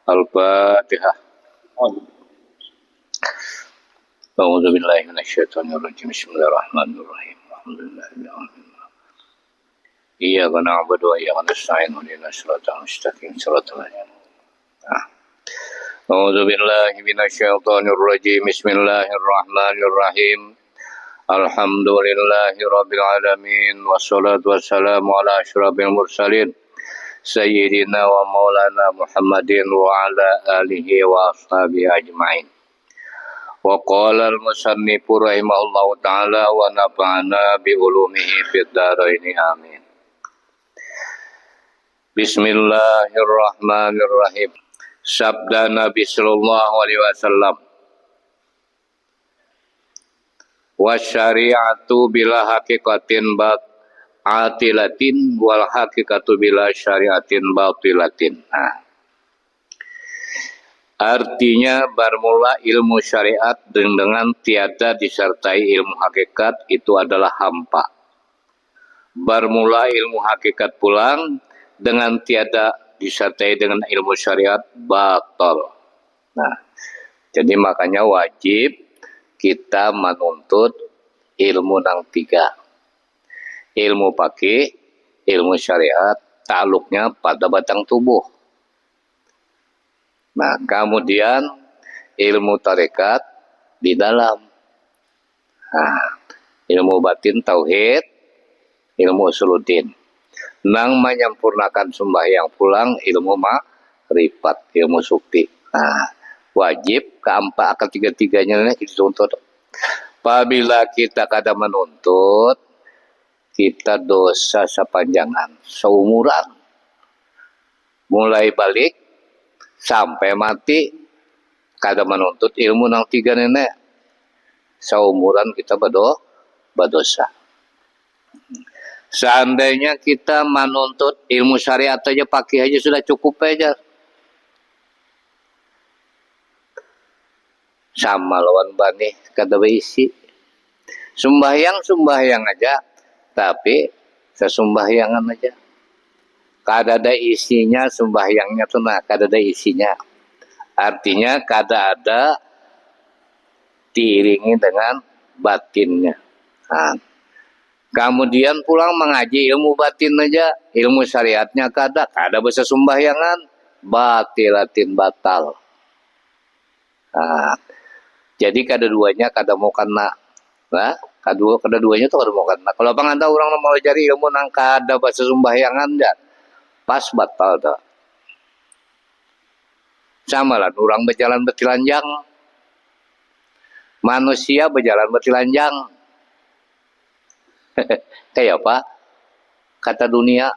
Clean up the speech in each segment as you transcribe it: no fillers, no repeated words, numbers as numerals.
Al-Fatihah. A'udzu billahi minasyaitonir rajim. Bismillahirrahmanirrahim. Alhamdulillahirabbil alamin. Iyyaka na'budu wa iyyaka nasta'in. Ihdinas siratal mustaqim. Shiratal ladzina A'udzu billahi minasyaitonir rajim. Bismillahirrahmanirrahim. Alhamdulillahirabbil alamin. Wassalatu wassalamu ala asyrafil mursalin. Sayyidina wa maulana Muhammadin wa ala alihi wa ashabihi ajma'in. Wa qala al-musannifu rahimahullahu ta'ala wa nafa'ana bi ulumihi fid dharain amin. Bismillahirrahmanirrahim. Sabda Nabi sallallahu alaihi wasallam, wa syari'atu bila haqiqatin atilatin wal haqiqatu bila syari'atin batilatin. Artinya bermula ilmu syariat dengan tiada disertai ilmu hakikat itu adalah hampa. Bermula ilmu hakikat pulang dengan tiada disertai dengan ilmu syariat batal. Jadi makanya wajib kita menuntut ilmu nang tiga. Ilmu pakai, ilmu syariat, takluknya pada batang tubuh. Kemudian ilmu tarekat di dalam. Ilmu batin tauhid, ilmu usuluddin. Nang menyempurnakan sembahyang pulang ilmu ma'rifat, ilmu sukti. Wajib keempat ketiga-tiganya dituntut. Apabila kita kada menuntut, kita dosa sepanjangan, seumuran. Mulai balik sampai mati kada menuntut ilmu nang tiga nenek, seumuran kita berdosa. Seandainya kita menuntut ilmu syariat aja pakai aja sudah cukup aja. Sama lawan bani kada berisi. Sembahyang aja, tapi sesumbahyangan aja. Kada ada isinya sembahyangnya tuh kada ada isinya. Artinya kada ada diiringi dengan batinnya. Kemudian pulang mengaji ilmu batin aja, ilmu syariatnya kada bisa sembahyangan, batilatin batal. Jadi kada-duanya kada mau kena. Kada-duanya tuh kada mau kena. Kalau panganda orang mau cari ilmu nang kada bahasa sembahyangan dah, pas batal dah. Sama lah, orang berjalan bertelanjang, manusia berjalan bertelanjang. Kayak apa? Kata dunia.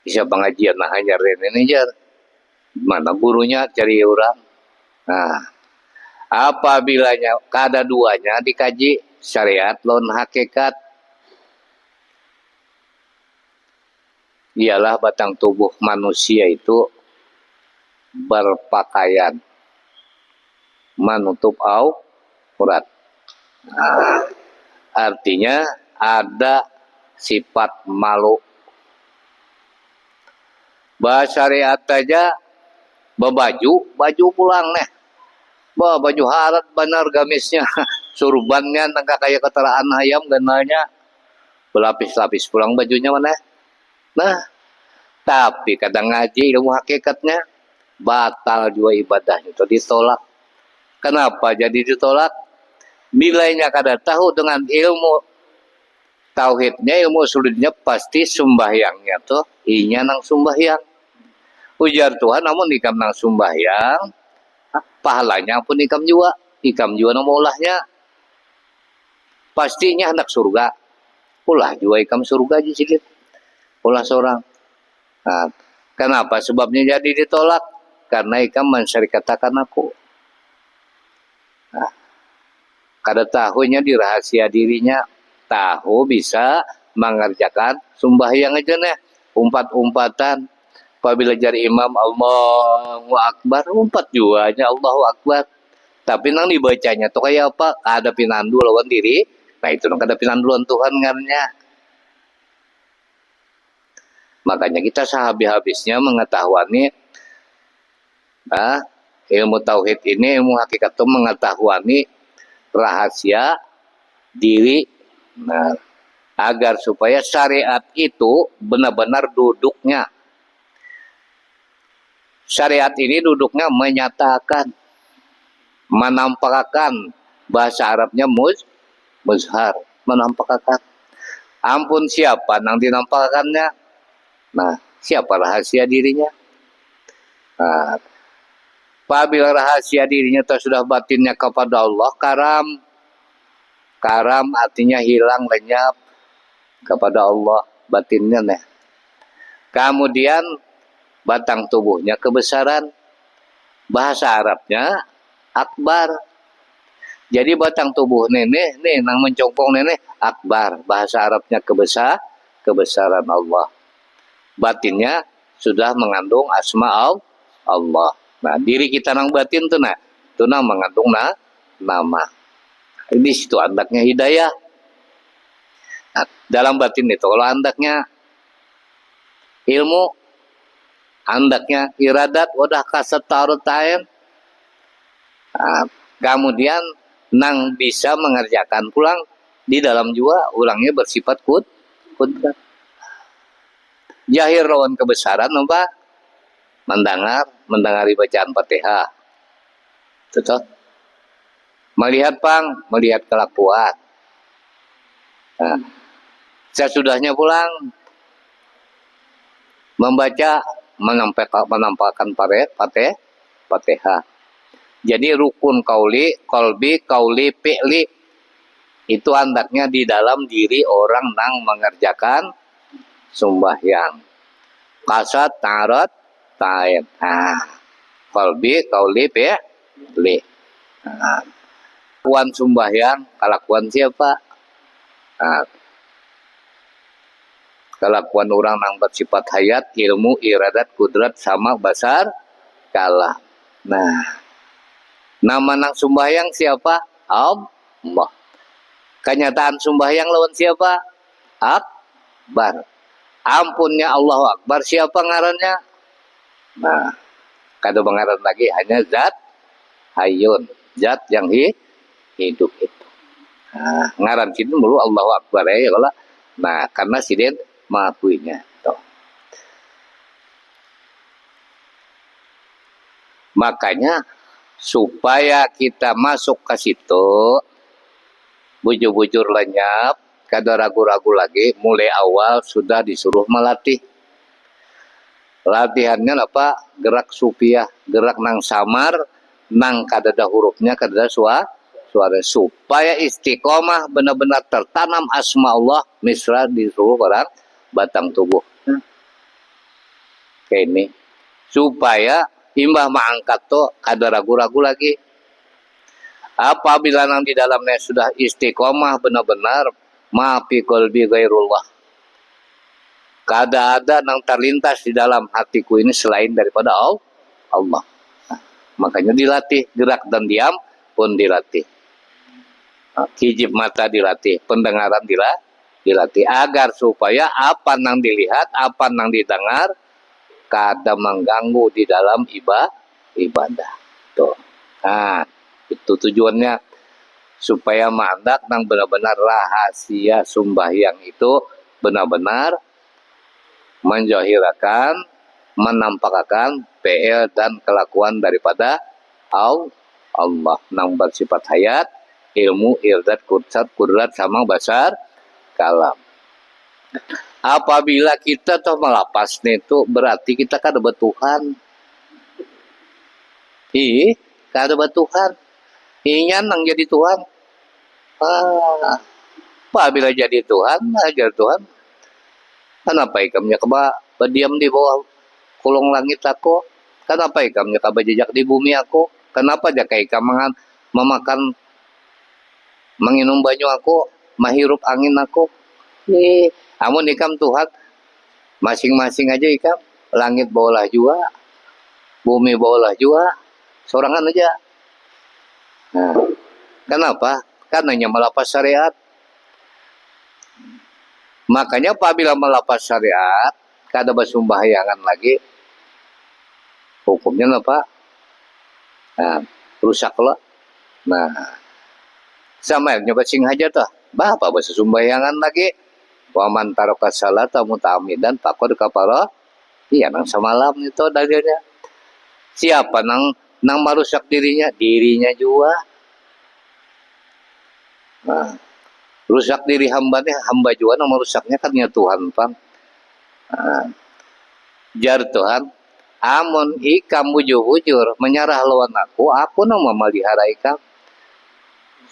Bisa pengajian hanya ini aja. Mana gurunya cari orang. Apabilanya kada duanya dikaji syariat lawan hakikat, ialah batang tubuh manusia itu berpakaian menutup aurat. Artinya ada sifat malu. Bahasa syariat aja baju pulang nih. Baju harat benar gamisnya. Surbannya nangka kayak keteraan ayam gananya. Berlapis-lapis pulang bajunya mana? Tapi kadang ngaji ilmu hakikatnya batal juga ibadahnya itu ditolak. Kenapa jadi ditolak? Nilainya kada tahu dengan ilmu tauhidnya, ilmu sulitnya pasti sembahyangnya tuh inya nang sembahyang. Ujar Tuhan namun ikam nang sembahyang, pahalanya pun ikam juga nang maulahnya. Pastinya hendak surga. Ulah juga ikam surga aja sedikit. Ulah seorang. Kenapa? Sebabnya jadi ditolak. Karena ikam mensyarikatakan aku. Kada tahunya di rahasia dirinya, tahu bisa mengerjakan sembahyang aja nih, umpat-umpatan. Apabila jari imam Allahu Akbar, umpat juga aja Allahu Akbar. Tapi nang dibacanya tuh kayak apa? Ada pinandu lawan diri. Nah itu nang ada pinanduan Tuhan ngarnya. Makanya kita sehabis-habisnya mengetahui ilmu tauhid ini, ilmu hakikat itu mengetahui rahasia diri. Nah, agar supaya syariat itu benar-benar duduknya. Syariat ini duduknya menyatakan, menampakkan, bahasa Arabnya muzhar, menampakkan. Ampun siapa nang dinampakkannya? Nah, siapa rahasia dirinya? Nah, apabila rahasia dirinya sudah batinnya kepada Allah, karam. Karam artinya hilang, lenyap kepada Allah, batinnya. Nah. Kemudian batang tubuhnya kebesaran. Bahasa Arabnya akbar. Jadi batang tubuh nenek, nih nang mencongkong nenek akbar. Bahasa Arabnya kebesaran Allah. Batinnya sudah mengandung asma Allah. Nah, diri kita nang batin tuh nah, itu nang mengandung nama. Ini situ andaknya hidayah. Nah, dalam batin itu kalau andaknya ilmu, andaknya iradat, wadah kasetarutain. Nah, kemudian nang bisa mengerjakan pulang di dalam jua ulangnya bersifat kudrat. Jahir lawan kebesaran apa? Mendengari bacaan Fatihah. Betul? Melihat melihat kelakuan. Nah, sesudahnya pulang membaca, menampakkan Fatihah. Jadi rukun kauli, kolbi, kauli, fi'li itu andaknya di dalam diri orang nang mengerjakan sembahyang. Kasat, tarot, taib. Nah, kolbi, kauli, fi'li. Nah, kelakuan sembahyang, kelakuan siapa? Nah, kelakuan orang nang bersifat hayat, ilmu, iradat, kudrat, sama, basar, kalah. Nah, nama nang sembahyang siapa? Allah. Kenyataan sembahyang lawan siapa? Akbar. Ampunnya Allahu Akbar siapa ngarannya? Nah, kada pengaran lagi, hanya zat hayyun, zat yang hidup itu. Nah, ngaran situ mulu Allahu Akbar ya kalau. Nah, karena sidin mengakuinya. Makanya supaya kita masuk ke situ, bujur-bujur lenyap, kada ragu-ragu lagi, mulai awal sudah disuruh melatih. Latihannya apa? Gerak supiah, gerak nang samar, nang kadada hurufnya, kadada suara, supaya istiqomah benar-benar tertanam asma Allah misra di seluruh orang batang tubuh. Kayak ini. Supaya imbah mengangkat tuh kada ragu-ragu lagi. Apabila nang di dalamnya sudah istiqomah benar-benar maafi qalbi ghairullah. Kada ada nang terlintas di dalam hatiku ini selain daripada Allah. Nah, makanya dilatih, gerak dan diam pun dilatih. Hijib mata dilatih, pendengaran dilatih agar supaya apa nang dilihat, apa nang didengar kada mengganggu di dalam ibadah. Tuh. Nah, itu tujuannya supaya mandak nang benar-benar rahasia sembahyang itu benar-benar menjahirakan, menampakkan PL dan kelakuan daripada Allah nang bersifat hayat, ilmu, irdat, kudrat, sama basar, kalam. Apabila kita toh melapasnya itu berarti kita kada bertuhan. Kada bertuhan. Inyan nang jadi Tuhan. Apabila jadi Tuhan, ajar Tuhan. Kenapa ikamnya kaba berdiam di bawah kolong langit aku? Kenapa ikamnya kaba jejak di bumi aku? Kenapa jaka ikam memakan, menginum banyu aku, menghirup angin aku? Amun ikam Tuhan, masing-masing aja ikam, langit bawalah juga, bumi bawalah juga, sorangan aja. Nah, kenapa? Karenanya melepas syariat. Makanya apabila melepas syariat, kada bersembahyangan lagi, hukumnya apa? Nah, rusak lah. Nah, sama nyoba sing aja tuh. Bapak bersembahyangan lagi. Wa man taraka salata muta'ammidan faqad kafara. Iya nang semalam itu dalilnya. Siapa nang merusak dirinya? Dirinya juga. Nah, rusak diri hambanya, hamba juga nang merusaknya kan ya Tuhan, Pang. Nah, jar Tuhan, amun ikam bujur-bujur menyerah lawan aku nang memelihara ikam.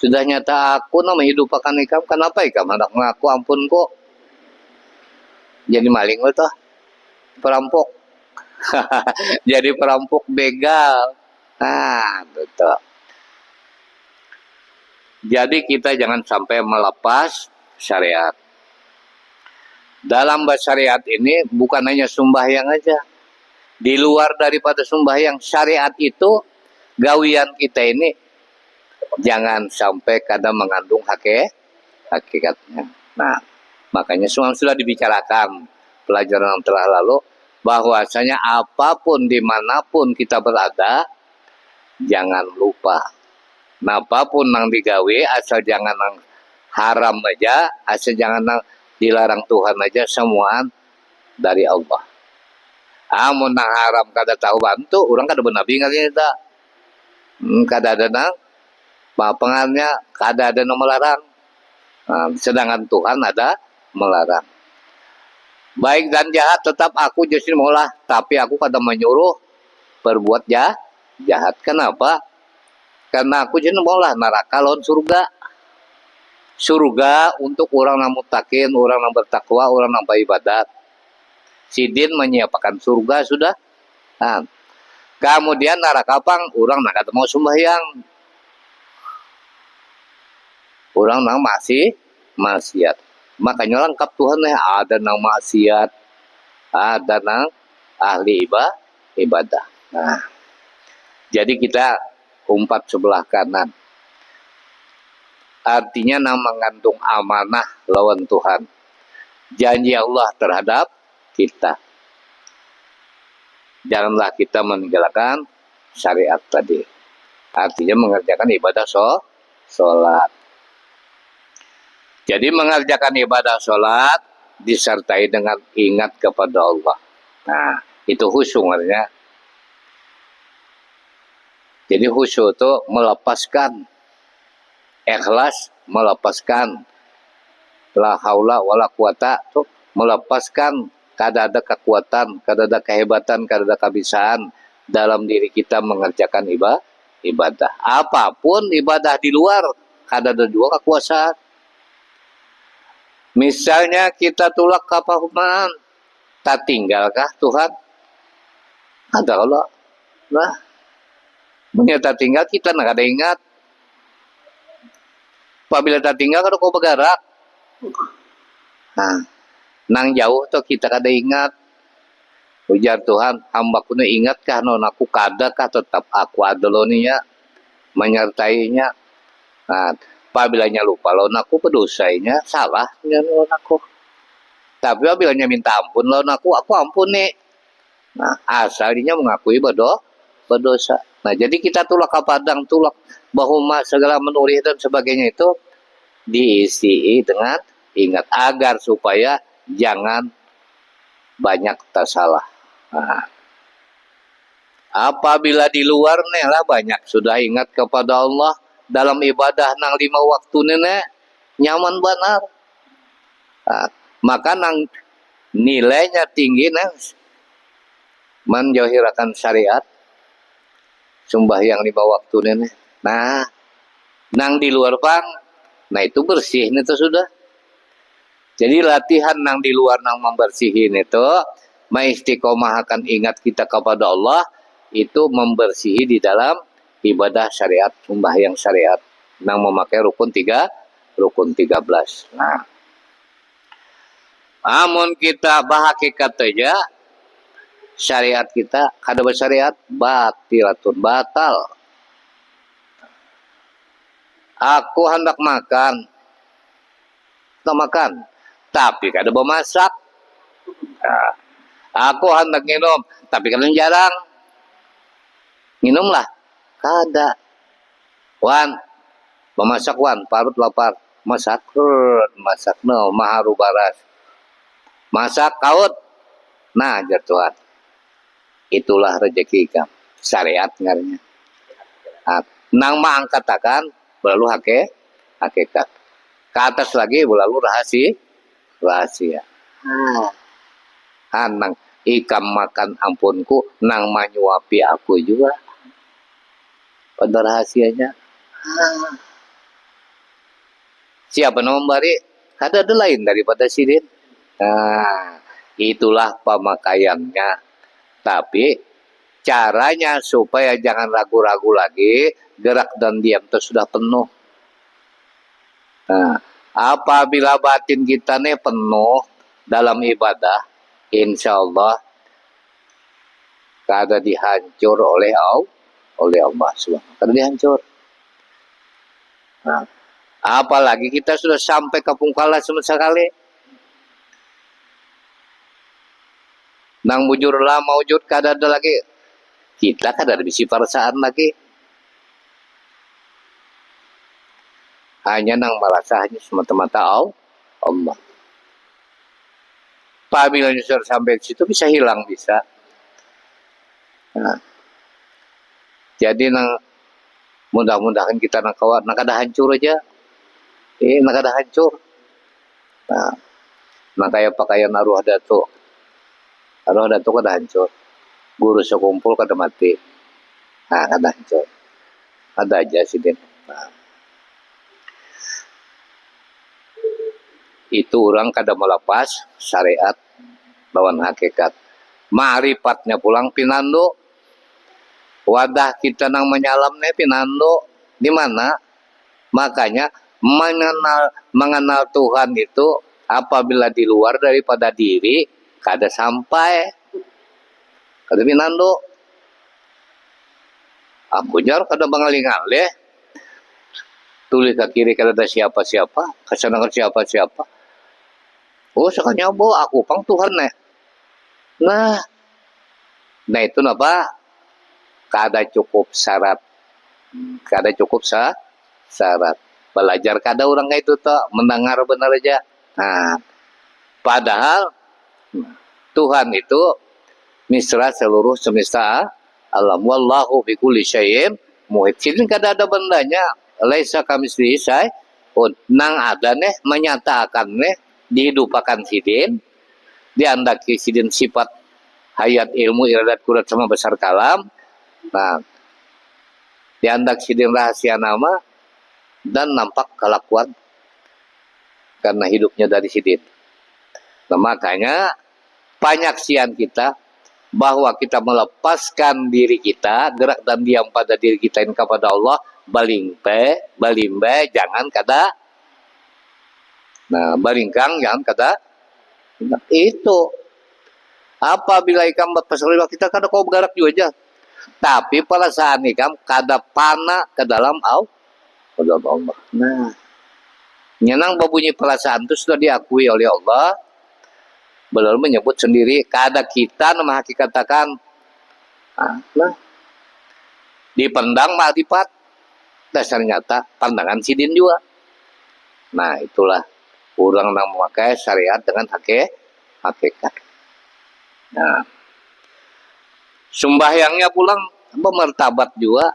Sudah nyata aku nang menghidupkan ikam, kenapa ikam hendak mengaku ampun kok? Jadi maling lo toh, perampok. Jadi perampok begal. Nah, betul. Jadi kita jangan sampai melepas syariat. Dalam syariat ini bukan hanya sembahyang aja. Di luar daripada sembahyang, syariat itu gawian kita ini jangan sampai kadang mengandung hakikatnya. Nah, makanya semua sudah dibicarakan pelajaran yang telah lalu bahwasanya apapun dimanapun kita berada, jangan lupa. Nah, apapun yang digawe asal jangan nang haram aja, asal jangan nang dilarang Tuhan aja, semua dari Allah. Amun nang haram kada tahu bantu, orang kada benar bingung kita. Kada ada nang pengarnya, kada ada nang melarang. Sedangkan Tuhan ada melarang. Baik dan jahat tetap aku justru maulah, tapi aku kada menyuruh berbuat jahat. Kenapa? Karena aku justru maulah neraka lawan surga. Surga untuk orang yang mutakin, orang yang bertakwa, orang yang beribadat. Sidin menyiapkan surga sudah. Nah, kemudian neraka pang orang nak kata mau sembahyang. Orang nang masih maksiat. Makanya lengkap Tuhan ada nang maksiat, ada nang ahli ibadah. Nah, jadi kita umpat sebelah kanan. Artinya nang mengandung amanah lawan Tuhan. Janji Allah terhadap kita. Janganlah kita meninggalkan syariat tadi. Artinya mengerjakan ibadah sholat. Jadi mengerjakan ibadah sholat disertai dengan ingat kepada Allah. Nah, itu khusyuk artinya. Jadi khusyuk itu melepaskan, ikhlas melepaskan, la haula wala quwata, itu melepaskan kada ada kekuatan, kada ada kehebatan, kada ada kebisaan dalam diri kita mengerjakan ibadah. Apapun ibadah di luar, kada ada juga kekuasaan. Misalnya kita tulak ke pahumaan, tak tinggalkah Tuhan? Ada Allah. Nah, menyata tinggal kita nak ada ingat. Apabila tak tinggal kalau kau bergerak, nah, nang jauh tuh kita kada ingat. Ujar Tuhan, hamba ku ingatkah non aku kadakah tetap aku ada lo nih ya, menyertainya. Nah, apabila lupa lawan aku pedosainya salah lawan aku. Tapi apabila minta ampun lawan aku ampuni. Nah, asalnya mengakui berdosa. Nah, jadi kita tulak kapadang, tulak bahuma segala menurih dan sebagainya itu diisi dengan ingat agar supaya jangan banyak tersalah. Nah, apabila di luar nih lah banyak sudah ingat kepada Allah dalam ibadah nang 5 waktu nenek nyaman benar. Nah, maka nang nilainya tinggi nang menjauhirakan syariat sembahyang 5 waktu nenek. Nah, nang di luar pang, nah itu bersih itu sudah. Jadi latihan nang di luar nang membersihin itu, mengistiqomahkan ingat kita kepada Allah, itu membersihi di dalam ibadah syariat, sembahyang syariat, nang memakai rukun 13. Nah, amun kita bahakikat aja, syariat kita kada bersyariat batilatun batal. Aku hendak makan, tapi kada bermasak. Nah, Aku hendak minum, tapi kalian jarang. Minumlah. Kada. Wan, memasak wan, parut lapar. Masak, masak no, maharu baras. Masak kaut. Nah, jatuhan. Itulah rezeki kamu. Syariat ngarnya. Nang maangkatakan berlalu hakikat. Ke atas lagi berlalu rahasia. Nang ikam makan ampunku, nang menyuapi aku juga. Pada rahasianya. Siapa nama memberi? Ada lain daripada sidin. Nah, itulah pemakaiannya. Tapi caranya supaya jangan ragu-ragu lagi, gerak dan diam itu sudah penuh. Nah, apabila batin kita nih penuh dalam ibadah, insya Allah kada dihancur oleh Allah SWT. Kada dihancur. Nah, apalagi kita sudah sampai ke pungkala sekali. Nang bujurlah maujud kada ada lagi. Kita kada ada bisi perasaan lagi. Hanya nang merasa hanya semata-mata Allah. Apabila sudah sampai ke situ bisa hilang bisa. Nah, jadi nang mudah-mudahan kita nak kada hancur aja. Nak kada hancur. Nah kayak pakaian arwah datuk. Arwah datuk kada hancur. Guru sekumpul kada mati. Nah kada hancur. Ada aja sih dia. Nah. Itu orang kada melepas syariat lawan hakikat. Ma'rifatnya pulang pinando. Wadah kita nang menyalamnya pinando. Di mana? Makanya mengenal Tuhan itu apabila di luar daripada diri kada sampai. Kada pinando. Aku jar kada mengaling-alih. Tulis ke kiri kada ada siapa-siapa. Kesana ke siapa-siapa. Oh sekanya bo aku pang Tuhan nih. Nah itu napa? Kada cukup syarat. Kada cukup syarat. Belajar kada orang itu tuh mendengar benar aja. Nah, padahal Tuhan itu misra seluruh semesta alam. Wallahu fi kulli syai'in muhit. Sini kada ada bendanya. Laisa kamitslihi syai'un. Nang ada nih menyatakan nih dihidupakan sidin, diandaki sidin sifat hayat ilmu iradat kurat sama besar kalam. Nah, diandak sidin rahasia nama dan nampak kelakuan karena hidupnya dari sidin. Nah, makanya penyaksian kita bahwa kita melepaskan diri kita, gerak dan diam pada diri kita ini kepada Allah, balimbe, jangan kada. Nah, balingkang jangan kada. Nah, itu. Apabila ikam berpasrah kita kada kau bergerak juga aja. Tapi perasaan ikam kada pana ke dalam Allah. Nah, nyenang berbunyi perasaan itu sudah diakui oleh Allah. Belum menyebut sendiri kada kita nama hakikat katakan. Nah, dipandang ma'rifat dasar nyata pandangan sidin juga. Nah, itulah orang yang memakai syariat dengan hakikat. Nah, sembahyangnya pulang bermartabat juga.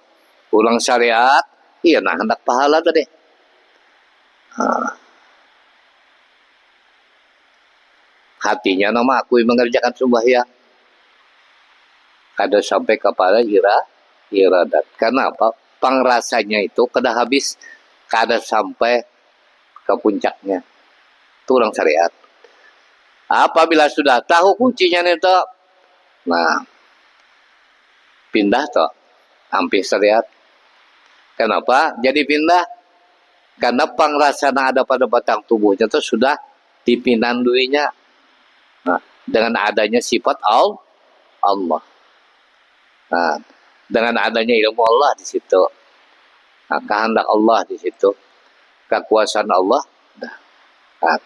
Pulang syariat, iya nah hendak pahala tadi. Nah, hatinya nama aku mengerjakan sembahyang. Kada sampai kepada iradat. Karena apa? Pangrasanya itu kada habis, kada sampai ke puncaknya. Itu orang syariat. Apabila sudah tahu kuncinya itu, nah pindah toh, hampir syariat. Kenapa? Jadi pindah karena pangrasana ada pada batang tubuhnya itu sudah dipinanduinya. Nah, dengan adanya sifat Allah. Nah, dengan adanya ilmu Allah di situ, nah, kehendak Allah di situ, kekuasaan Allah. Nah,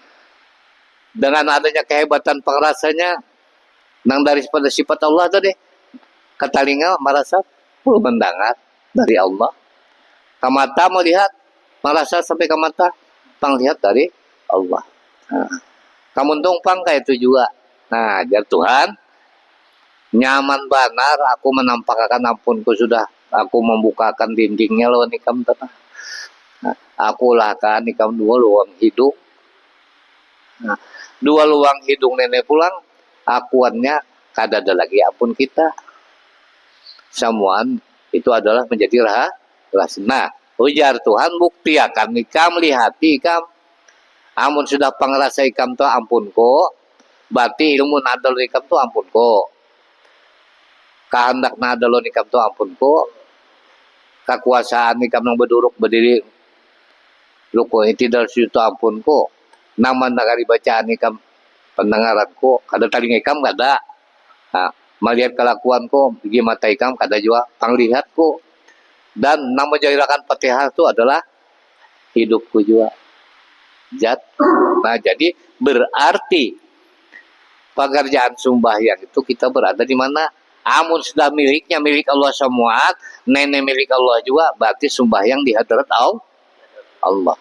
dengan adanya kehebatan pengrasanya, Nang daripada sifat Allah tadi, katalinga merasa perlu mendengar dari Allah. Kamata melihat, merasa sampai kamata panglihat dari Allah. Nah, kamu tumpang kayak itu juga. Nah, jar Tuhan, nyaman benar aku menampakkan ampunku sudah. Aku membukakan dindingnya lawan ikam tanah. Nah, aku lah kan ikam dua luang hidung. Nah, dua luang hidung nenek pulang, akuannya kada ada lagi ampun kita. Samuan itu adalah menjadi rahasia. Nah, ujar Tuhan bukti akan ikam lihati ikam. Amun sudah pangrasa ikam tu ampun ko. Berarti ilmu nadal ikam tu ampun ko. Kehendak nadal ikam tu ampun ko. Kekuasaan ikam nang berdiri luko tidak situ ampun ko. Nama nagari bacaan ikam pendengaran ko. Kada taling ikam kada. Nah, melihat kelakuan ko, gigi mata ikam kada jua panglihat ko. Dan nama jairakan Fatihah itu adalah hidupku juga. Nah, jadi berarti pekerjaan sembahyang itu kita berada di mana? Amun sudah miliknya milik Allah semua, nenek milik Allah juga, berarti sembahyang di hadirat Allah.